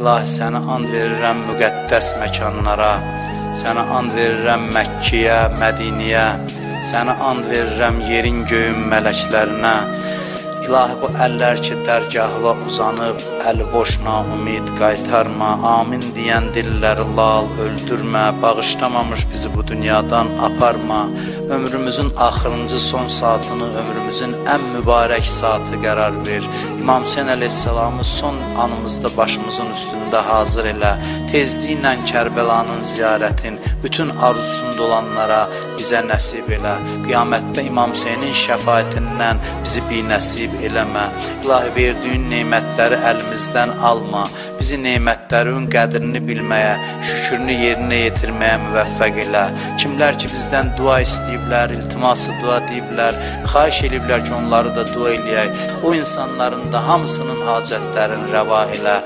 İlahi, sənə and verirəm müqəddəs məkanlara, sənə and verirəm Məkkiyə, Mədiniyə, sənə and verirəm yerin göyün mələklərinə. İlahi, bu əllər ki dərgahına uzanıb, əli boşuna ümid qaytarma, amin deyən dilləri lal öldürmə, bağışlamamış bizi bu dünyadan aparma, ömrümüzün axırıncı son saatını ömrümüzün ən mübarək saatı qərar ver. İmam Hüseyin əleyhissalamı son anımızda başımızın üstündə hazır elə, tezliklə Kərbəlanın ziyarətin bütün arzusunda olanlara bizə nəsib elə, qiyamətdə İmam Hüseynin şəfaətindən bizi binəsib eləmə. İlahi, verdiyin neymətləri əlimizdən alma, bizi neymətlərin qədrini bilməyə, şükrünü yerinə yetirməyə müvəffəq elə. Kimlər ki bizdən dua istəyiblər, iltiması dua deyiblər, xahiş ediblər ki onları da dua eləyək. O insanların da hamısının hacətlərini rəva elə,